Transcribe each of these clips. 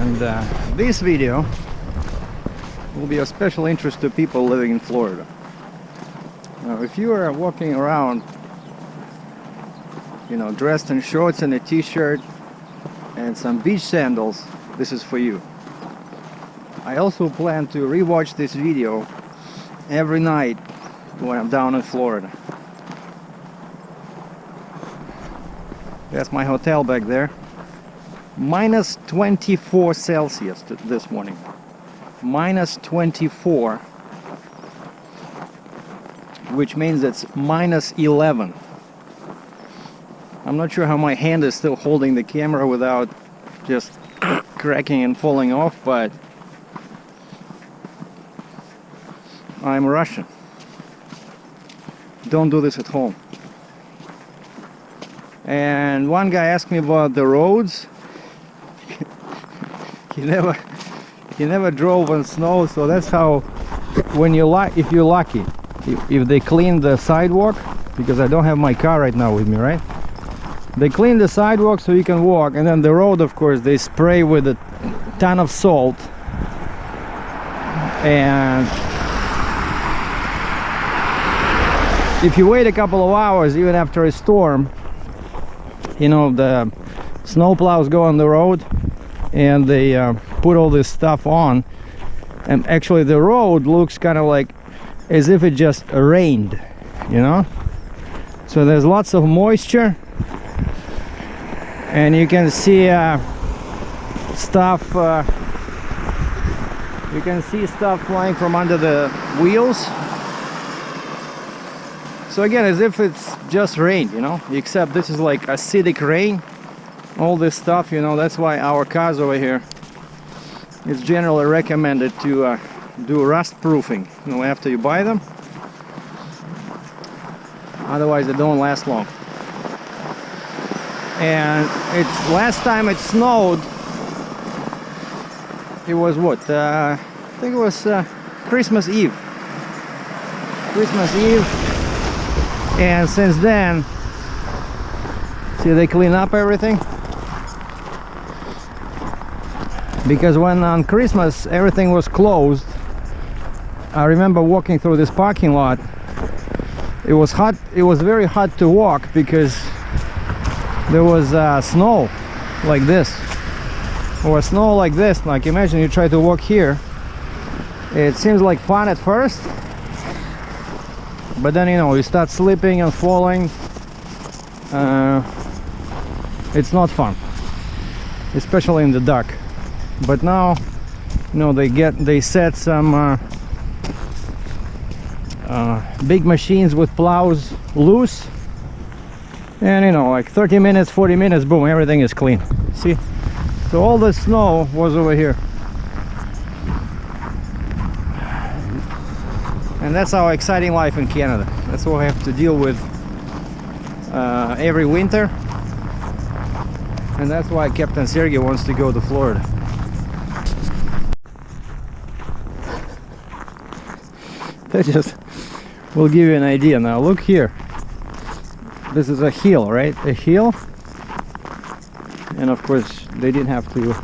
And this video will be of special interest to people living in Florida. Now, if you are walking around, you know, dressed in shorts and a t-shirt and some beach sandals, this is for you. I also plan to rewatch this video every night when I'm down in Florida. That's my hotel back there. Minus 24 Celsius this morning. Minus 24, which means it's minus 11. I'm not sure how my hand is still holding the camera without just cracking and falling off, but I'm Russian. Don't do this at home. And one guy asked me about the roads. he never drove on snow, so that's how, when if you're lucky, if they clean the sidewalk, because I don't have my car right now with me, right? They clean the sidewalk so you can walk, and then the road, of course, they spray with a ton of salt. And if you wait a couple of hours, even after a storm, you know, the snow plows go on the road and they put all this stuff on, and actually the road looks kind of like as if it just rained, you know. So there's lots of moisture, and you can see stuff flying from under the wheels. So again, as if it's just rain, you know, except this is like acidic rain. All this stuff, you know, that's why our cars over here, it's generally recommended to do rust proofing, you know, after you buy them. Otherwise they don't last long. And it's last time it snowed, it was what, I think it was Christmas Eve. And since then, see, they clean up everything. Because when on Christmas everything was closed, I remember walking through this parking lot. It was hot. It was very hot to walk because there was snow like this, or snow like this. Like, imagine you try to walk here. It seems like fun at first, but then, you know, you start slipping and falling. It's not fun, especially in the dark. But now, you know, they set some big machines with plows loose, and, you know, like 30 minutes, 40 minutes, boom, everything is clean. See, so all the snow was over here. And that's our exciting life in Canada. That's what we have to deal with every winter. And that's why Captain Sergei wants to go to Florida. That just will give you an idea. Now look here. This is a hill, right? A hill. And of course they didn't have to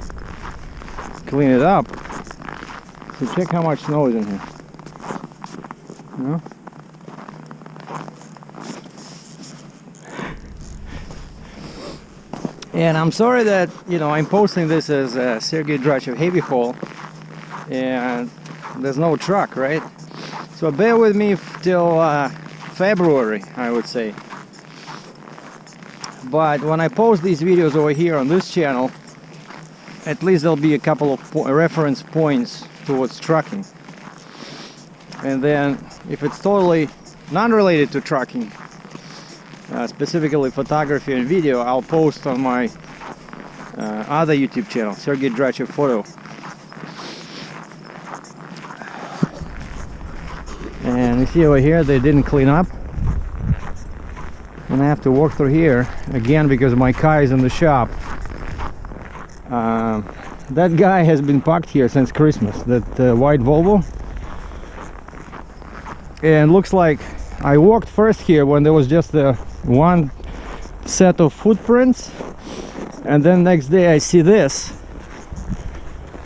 clean it up. So check how much snow is in here. No? And I'm sorry that, you know, I'm posting this as a SERGEI DRATCHEV heavy haul and there's no truck, right? So bear with me till February, I would say. But when I post these videos over here on this channel, at least there'll be a couple of reference points towards trucking. And then if it's totally non-related to trucking, specifically photography and video, I'll post on my other YouTube channel, SERGEI DRATCHEV Photo. And you see over here they didn't clean up, and I have to walk through here again because my car is in the shop. That guy has been parked here since Christmas, that white Volvo. And looks like I walked first here when there was just the one set of footprints, and then next day I see this,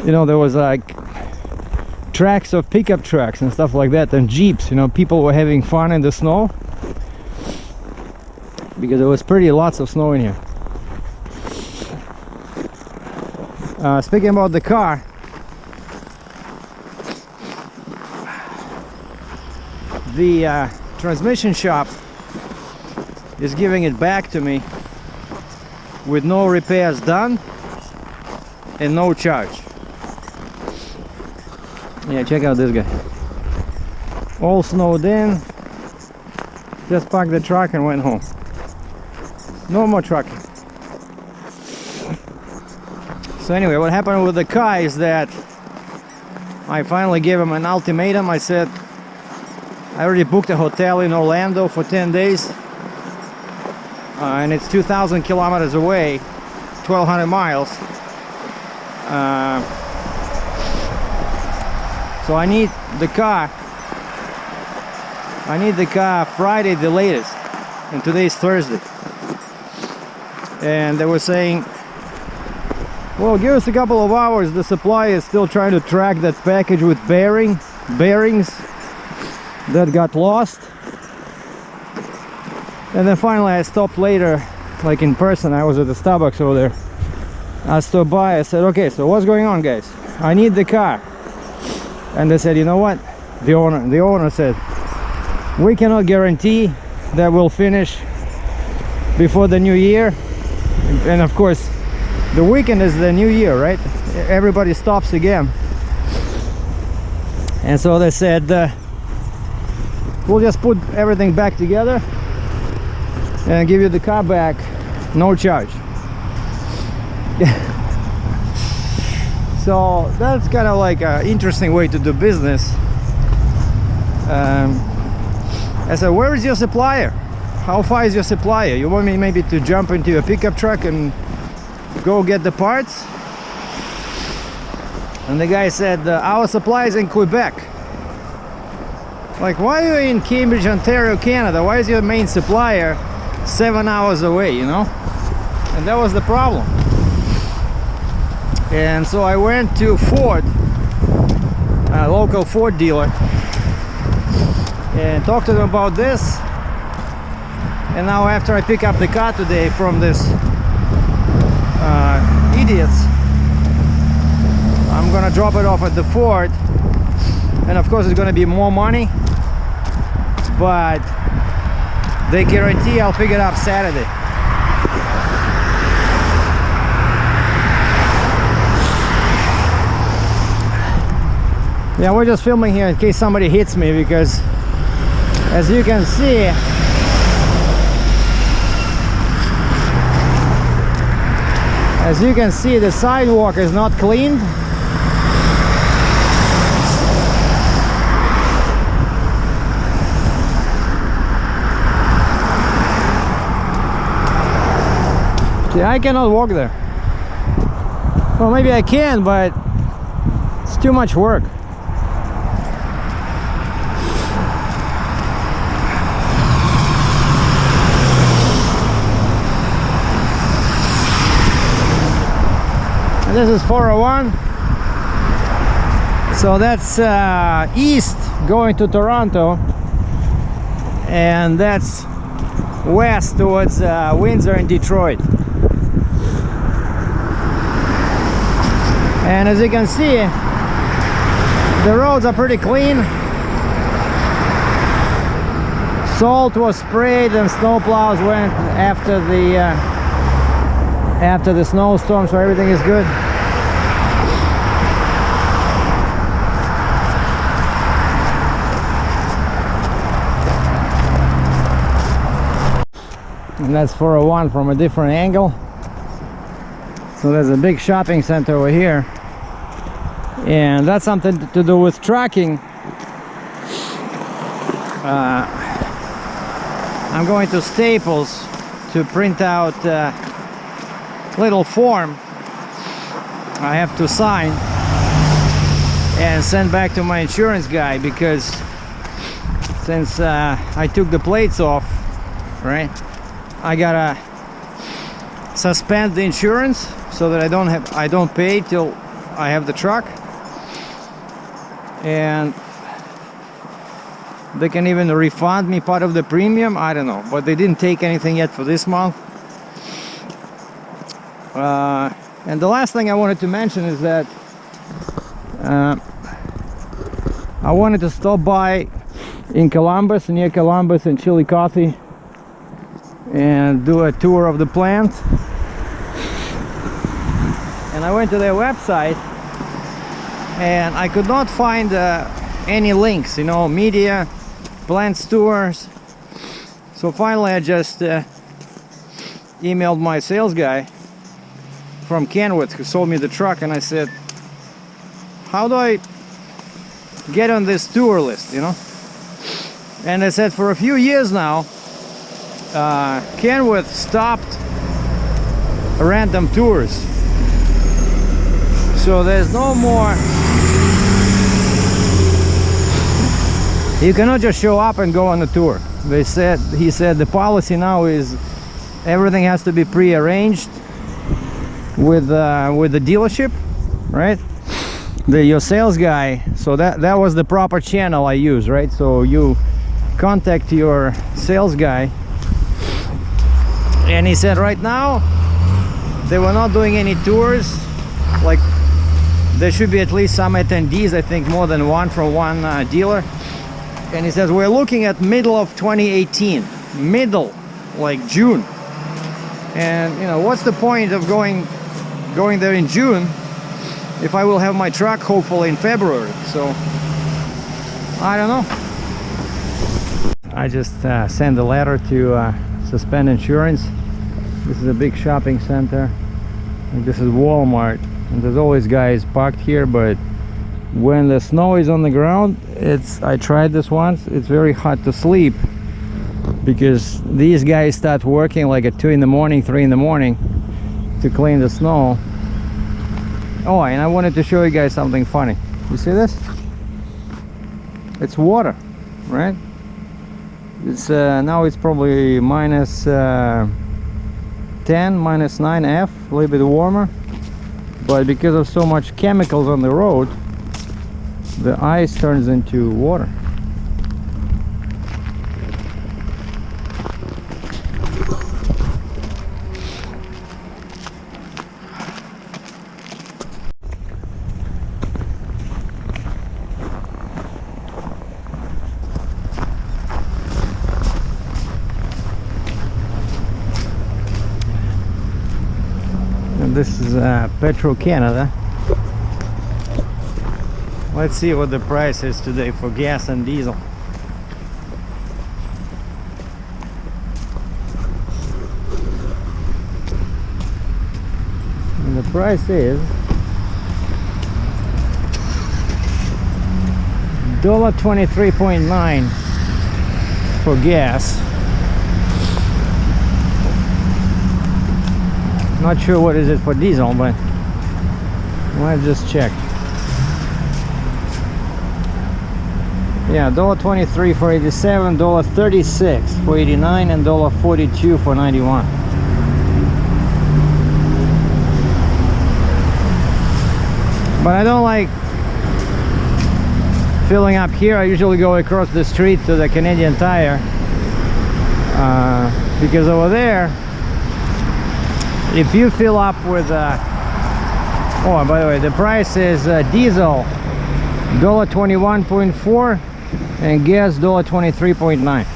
you know, there was like tracks of pickup trucks and stuff like that, and jeeps. You know, people were having fun in the snow because there was pretty lots of snow in here. Speaking about the car, the transmission shop is giving it back to me with no repairs done and no charge. Yeah, check out this guy. All snowed in. Just parked the truck and went home. No more trucking. So anyway, what happened with the car is that I finally gave him an ultimatum. I said, I already booked a hotel in Orlando for 10 days. And it's 2,000 kilometers away, 1,200 miles. So I need the car. I need the car Friday the latest. And today's Thursday. And they were saying, well, give us a couple of hours. The supplier is still trying to track that package with bearings that got lost. And then finally I stopped later, like in person. I was at the Starbucks over there. I stopped by, I said, okay, so what's going on, guys? I need the car. And they said, you know what? The owner said, we cannot guarantee that we'll finish before the new year. And of course, the weekend is the new year, right? Everybody stops again. And so they said, we'll just put everything back together and give you the car back, no charge. So that's kind of like an interesting way to do business. I said, where is your supplier? How far is your supplier? You want me maybe to jump into a pickup truck and go get the parts? And the guy said, our supplier is in Quebec. Like, why are you in Cambridge, Ontario, Canada? Why is your main supplier 7 hours away, you know? And that was the problem. And so I went to Ford, a local Ford dealer, and talked to them about this. And now after I pick up the car today from this idiots, I'm gonna drop it off at the Ford, and of course it's gonna be more money, but they guarantee I'll pick it up Saturday. Yeah, we're just filming here in case somebody hits me, because as you can see, the sidewalk is not cleaned. See, I cannot walk there. Well, maybe I can, but it's too much work. This is 401, so that's east going to Toronto, and that's west towards Windsor and Detroit. And as you can see, the roads are pretty clean. Salt was sprayed and snow plows went after the snowstorm, so everything is good. And that's 401 from a different angle. So there's a big shopping center over here, and that's something to do with tracking. I'm going to Staples to print out little form I have to sign and send back to my insurance guy, because since I took the plates off, right, I gotta suspend the insurance so that I don't pay till I have the truck, and they can even refund me part of the premium. I don't know, but they didn't take anything yet for this month. And the last thing I wanted to mention is that I wanted to stop by in Columbus, near Columbus and Chillicothe, and do a tour of the plant. And I went to their website and I could not find any links, you know, media, plant tours. So finally I just emailed my sales guy from Kenwood who sold me the truck, and I said, how do I get on this tour list, you know? And they said for a few years now Kenwood stopped random tours, so there's no more, you cannot just show up and go on a tour. He said the policy now is everything has to be pre-arranged with the dealership, right? Your sales guy. So that was the proper channel I use, right? So you contact your sales guy, and he said right now they were not doing any tours. Like, there should be at least some attendees, I think more than one from one dealer. And he says we're looking at middle of 2018, middle, like June. And you know, what's the point of going there in June if I will have my truck hopefully in February? So I don't know. I just sent a letter to suspend insurance. This is a big shopping center, and this is Walmart, and there's always guys parked here, but when the snow is on the ground, I tried this once, it's very hard to sleep because these guys start working like at 2 in the morning, 3 in the morning to clean the snow. Oh, and I wanted to show you guys something funny. You see this? It's water, right? It's now it's probably minus 10, minus 9 F, a little bit warmer, but because of so much chemicals on the road, the ice turns into water. And this is Petrol Canada. Let's see what the price is today for gas and diesel. And the price is $23.9 for gas. Not sure what is it for diesel, but let's just check. Yeah, $1.23 for 87, $1.36 for 89, and $1.42 for 91. But I don't like filling up here. I usually go across the street to the Canadian Tire, because over there, if you fill up with oh, and by the way, the price is diesel $1.21.4 and gas $1.23.9.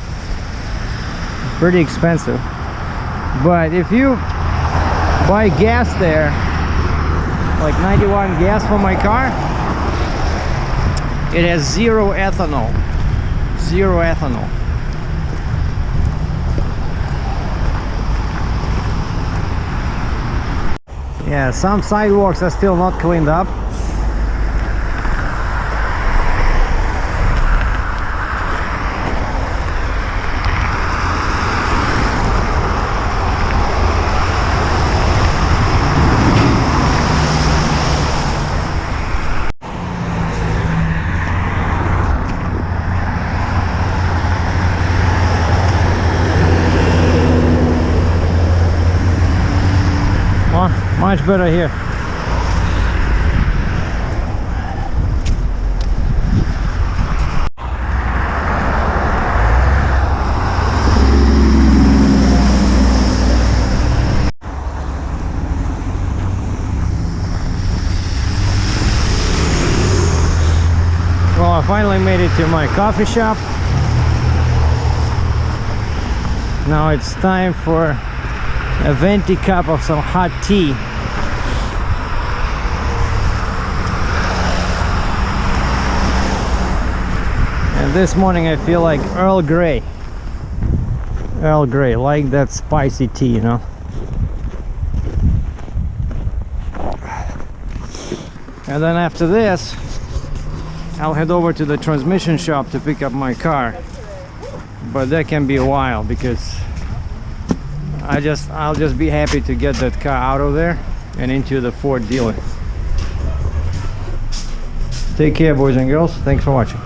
Pretty expensive. But if you buy gas there, like 91 gas for my car, it has zero ethanol. Zero ethanol. Yeah, some sidewalks are still not cleaned up. Much better here. finally made it to my coffee shop. Now it's time for a venti cup of some hot tea. And this morning I feel like Earl Grey. Earl Grey, like that spicy tea, you know. And then after this, I'll head over to the transmission shop to pick up my car. But that can be a while because I'll just be happy to get that car out of there and into the Ford dealer. Take care, boys and girls. Thanks for watching.